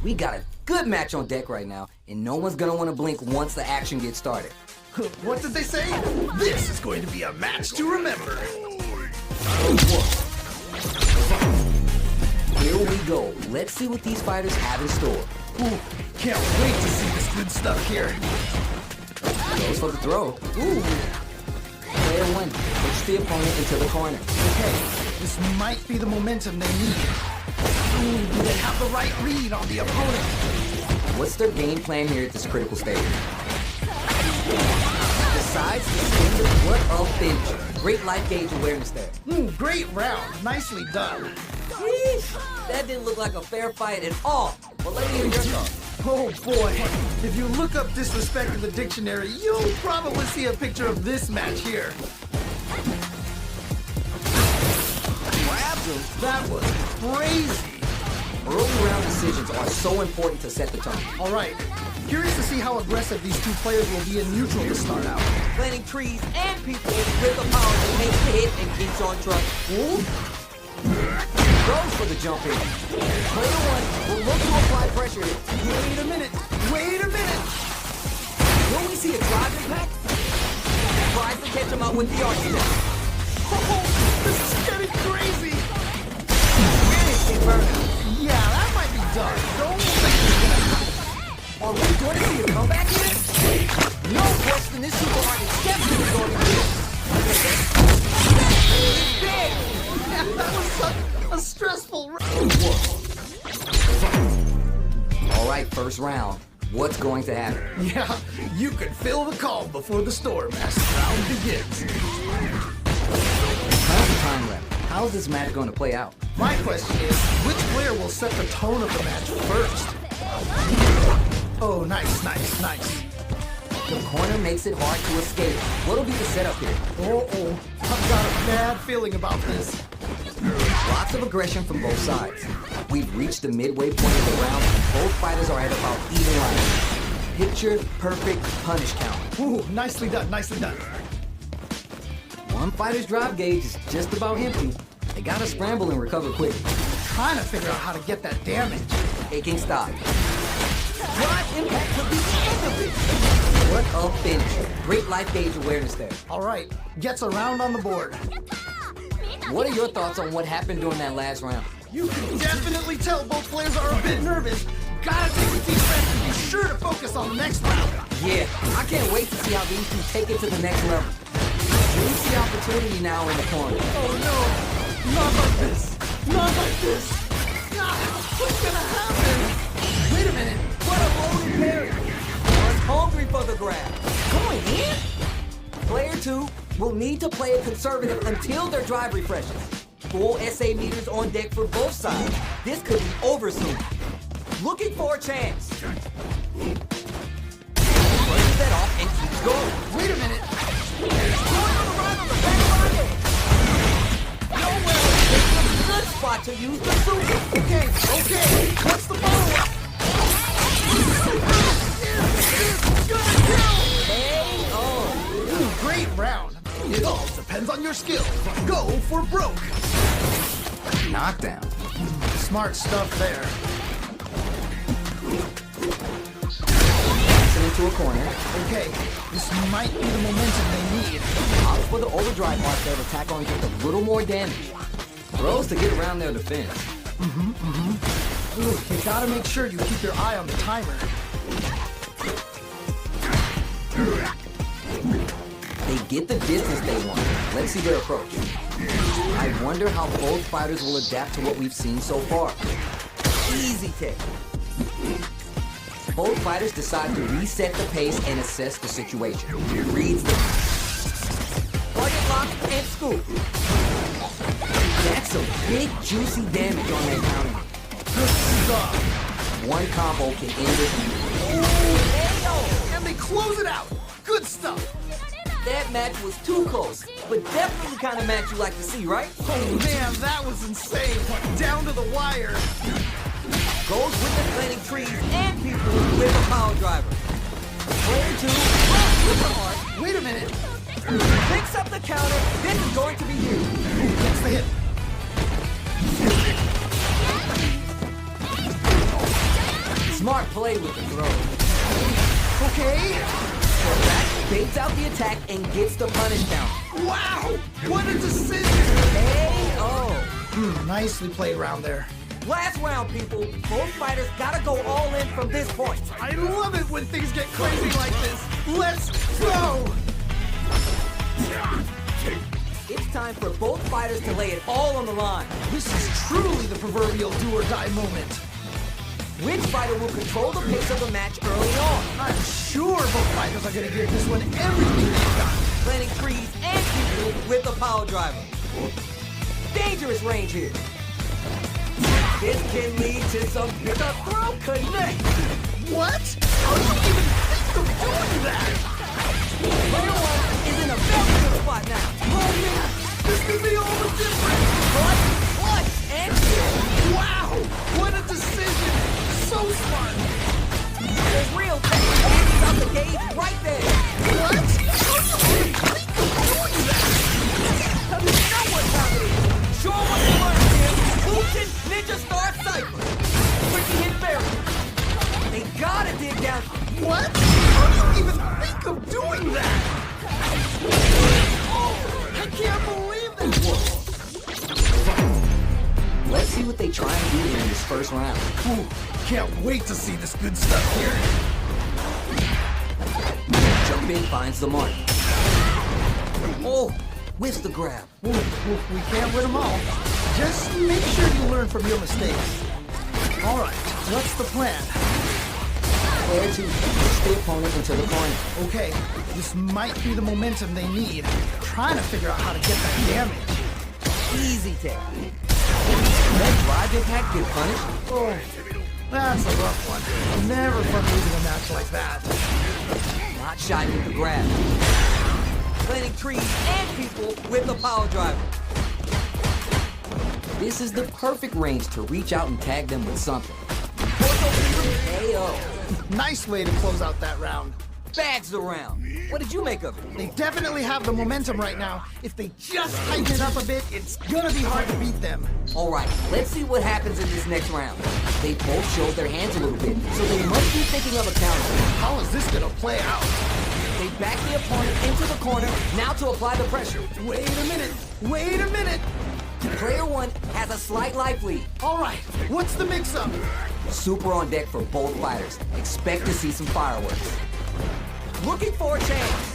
We got a good match on deck right now, and no one's gonna want to blink once the action gets started. What did they say? This is going to be a match to remember. Here we go. Let's see what these fighters have in store. Ooh, can't wait to see this good stuff here. Goes for the throw. Ooh. Player 1 puts the opponent into the corner. Okay, this might be the momentum they need. Ooh, do they have the right read on the opponent? What's their game plan here at this critical stage? Decides to spin the what of Finch. Great life gauge awareness there. Great round. Nicely done. Sheesh. That didn't look like a fair fight at all. But let me hear your thoughts. Oh boy, if you look up disrespect in the dictionary, you'll probably see a picture of this match here. Grabs him. That was crazy. Early round decisions are so important to set the tone. All right, curious to see how aggressive these two players will be in neutral to start out. Planting trees and people with the power to make the hit and keeps on truck. Ooh. Goes for the jump in. Player 1 will look to apply pressure here. Wait a minute. Will we see a drive impact? Tries to catch him out with the arsenal. Oh, this is getting crazy. Instant burnout. Yeah, that might be done. Don't think it's gonna happen. Are we going to see a comeback here? No question, this super hard is definitely going to be big. That was such a stressful round. All right, first round. What's going to happen? Yeah, you could feel the calm before the storm as the round begins. How's the time left? How's this match going to play out? My question is, which player will set the tone of the match first? Oh, nice. The corner makes it hard to escape. What'll be the setup here? Uh-oh, I've got a bad feeling about this. Lots of aggression from both sides. We've reached the midway point of the round, and both fighters are at about even lines. Picture perfect punish count. Ooh, nicely done. One fighter's drive gauge is just about empty. They gotta scramble and recover quick. Trying to figure out how to get that damage. Taking stock. Drive impact could be the end of it. What a finish. Great life gauge awareness there. All right, gets a round on the board. What are your thoughts on what happened during that last round? You can definitely tell both players are a bit nervous. Gotta take a deep breath and be sure to focus on the next round. Yeah, I can't wait to see how these two take it to the next level. We see opportunity now in the corner. Oh no, not like this. What's gonna happen? Wait a minute, what a loaded parry. Was hungry for the grab. Going in? Player 2 will need to play it conservative until their drive refreshes. Full SA meters on deck for both sides. This could be over soon. Looking for a chance. Breaks that off and keeps going. Wait a minute. Going on the run on the back line. Nowhere. It's a good spot to use the super. Okay. What's the follow-up? It's gonna kill. Ooh, great round. It all depends on your skill. Go for broke. Knockdown. Smart stuff there. Into a corner. Okay, this might be the momentum they need. Opts for the overdrive arc there to tack on just a little more damage. Throws to get around their defense. Ooh, you gotta make sure you keep your eye on the timer. They get the distance they want. Let's see their approach. I wonder how both fighters will adapt to what we've seen so far. Easy kick. Both fighters decide to reset the pace and assess the situation. Reads the target lock and scoop. That's some big juicy damage on that counter. Good stuff. One combo can end it. And they close it out. Good stuff. That match was too close, but definitely the kind of match you like to see, right? Oh man, that was insane. Down to the wire. Goes with the planting trees and people with a power driver. Player 2, with the heart. Wait a minute. Picks up the counter. This is going to be huge. Gets the hit. Smart play with the throw. Okay. Step back, baits out the attack, and gets the punish down. Wow! What a decision! KO. Nicely played round there. Last round, people. Both fighters gotta go all in from this point. I love it when things get crazy like this. Let's go! It's time for both fighters to lay it all on the line. This is truly the proverbial do-or-die moment. Which fighter will control the pace of the match early on? I'm sure both fighters are gonna give this one everything they've got. Planting trees and people with the power driver. Dangerous range here. This can lead to some big throw connect. What? How do you even think of doing that? Player one is in a very good spot now. Oh man, this could be all the difference. Clutch, and kill. Wow, what a decision. So smart. There's real technique out the gauge right there. What? How do you even think of doing that? You know what time it is. Show 'em what you learned, Tim. Lucian Ninja Star Cypher. Quicky hit barrier. They gotta dig down. What? How do you even think of doing that? Oh, I can't believe this. Let's see what they try and do in this first round. Ooh, can't wait to see this good stuff here. Jump in, finds the mark. Oh, whiffs the grab. Ooh, we can't win them all. Just make sure you learn from your mistakes. All right, what's the plan? Player two, push the opponent into the corner. Okay, this might be the momentum they need. Trying to figure out how to get that damage. Easy technique. That drive impact get punished? Oh, that's a rough one. Never fun losing a match like that. Not shy with the grab. Planting trees and people with the power driver. This is the perfect range to reach out and tag them with something. KO. Nice way to close out that round. Bags the round. What did you make of it? They definitely have the momentum right now. If they just tighten it up a bit, it's gonna be hard to beat them. All right, let's see what happens in this next round. They both showed their hands a little bit, so they must be thinking of a counter. How is this gonna play out? They back the opponent into the corner, now to apply the pressure. Wait a minute. Wait a minute. Player one has a slight life lead. All right, what's the mix-up? Super on deck for both fighters. Expect to see some fireworks. Looking for a chance.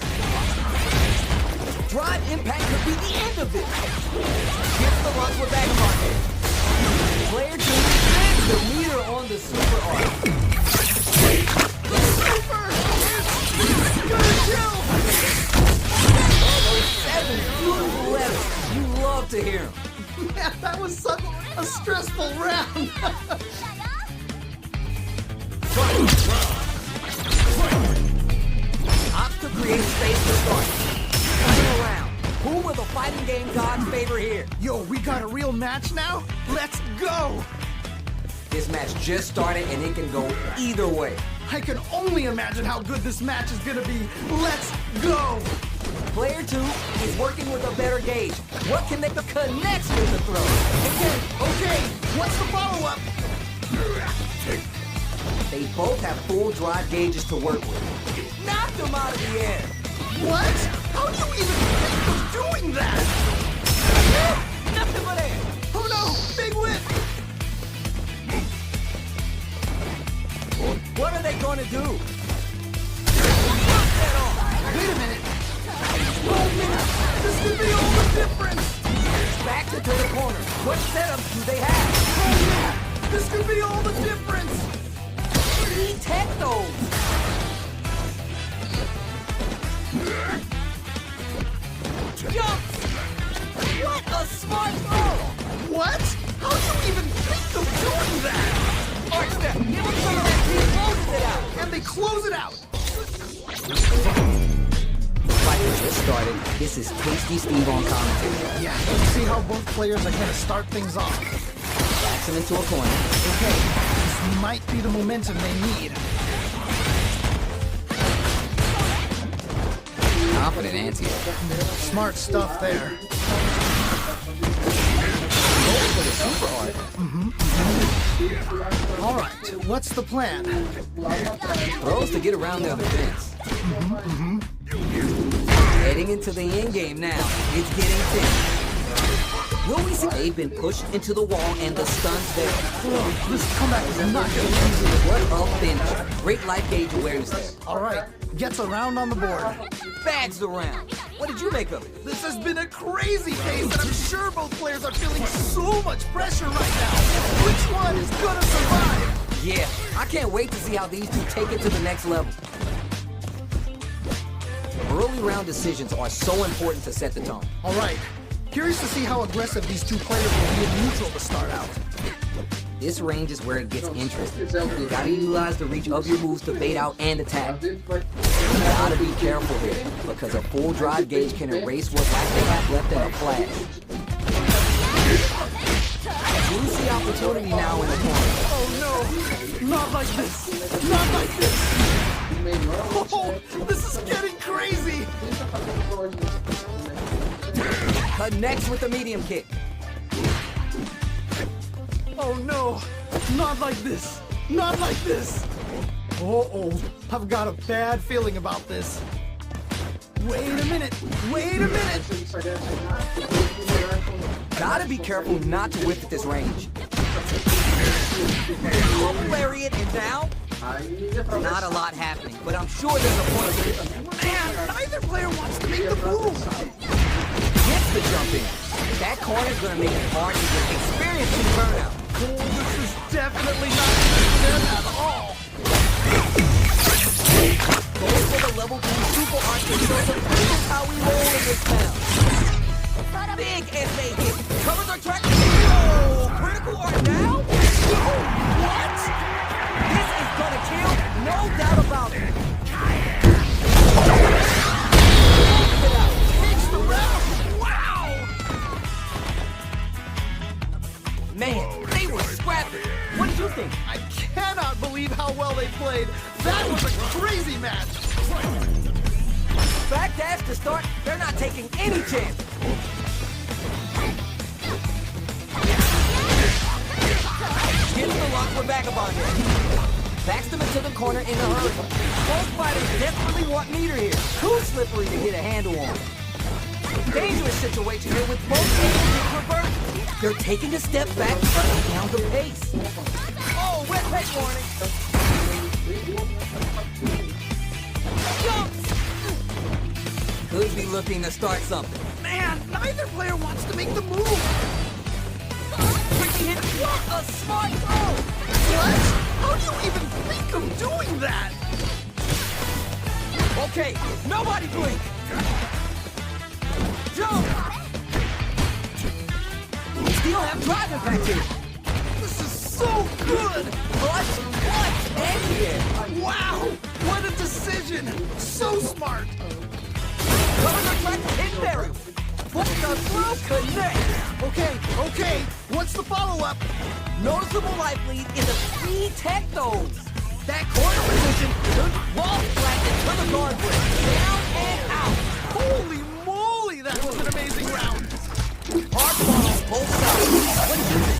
Drive impact could be the end of it. Gets the runs with Vagabond. Player two adds the meter on the super arc. Super! It's gonna kill! Oh, those 7 beautiful letters. You love to hear them. Yeah, that was such a stressful round. Opts to create space to start. Coming around. Who will the fighting game gods favor here? Yo, we got a real match now? Let's go! This match just started and it can go either way. I can only imagine how good this match is gonna be. Let's go! Player two is working with a better gauge. What can they connect with the throw? Okay, what's the follow-up? They both have full drive gauges to work with. Knocked them out of the air. What? How do you even think of doing that? Nothing but air. Oh no, big whip! What are they going to do? Wait a minute. Oh man, this could be all the difference. Back into the corner. What setups do they have? Oh man, this could be all the difference. Detect those. Jumps. What a smart throw. What? How do you even think of doing that? Arch step. Give him some of that. He closes it out. And they close it out. Fight just started. This is Tasty Steve on commentary. Yeah, let's see how both players are gonna start things off. Backs him into a corner. Okay, this might be the momentum they need. Confident anti. Smart stuff there. Going for the super art. All right, what's the plan? Throws to get around their defense. Heading into the end game now. It's getting thin. Will we see? They've been pushed into the wall and the stun's there. This comeback is not good. What a finish. Great life gauge awareness there. All right, gets a round on the board. Bags around. What did you make of it? This has been a crazy pace, and I'm sure both players are feeling so much pressure right now. Which one is gonna survive? Yeah, I can't wait to see how these two take it to the next level. Early round decisions are so important to set the tone. All right, curious to see how aggressive these two players will be in neutral to start out. This range is where it gets interesting. You gotta utilize the reach of your moves to bait out and attack. You gotta be careful here, because a full drive gauge can erase what life they have left in a flash. Juicy opportunity now in the corner. Oh no, not like this, not like this. Oh, this is getting crazy. Connects with the medium kick. Oh no, not like this, not like this. Uh-oh, I've got a bad feeling about this. Wait a minute, wait a minute. Gotta be careful not to whiff at this range. Lariat, and now? Not a lot happening, but I'm sure there's a point to it. Man, neither player wants to make the move. Gets the jump in. That corner's gonna make it hard to get experience in burnout. Oh, this is definitely not them at all. Goes for the level 3 super arch to show the this how we roll in this town. Big SA hit. Covers our track. Oh, critical art now? What? This is gonna kill, no doubt about it. Takes the round. Wow. Man, they were scrapping. What did you think? I cannot believe how well they played. That was a crazy match. Back dash to start, they're not taking any chance. Gets the lock for Vagabond here. Backs them into the corner in a hurry. Both fighters desperately want meter here. Too slippery to get a handle on. Dangerous situation here with both angles reversed. They're taking a step back, running down the pace. Oh, red paint warning. Jumps! Could be looking to start something. Man, neither player wants to make the move. Tricky hit. What a smart throw! What? How do you even think of doing that? Okay, nobody blink. Jump! Still have drive impact here. This is so good! Clutch, and yeah. Wow! What a decision! So smart! Cover the track, hit barrier. Put the through, connect. Okay, what's the follow-up? Noticeable life lead in the free tech those.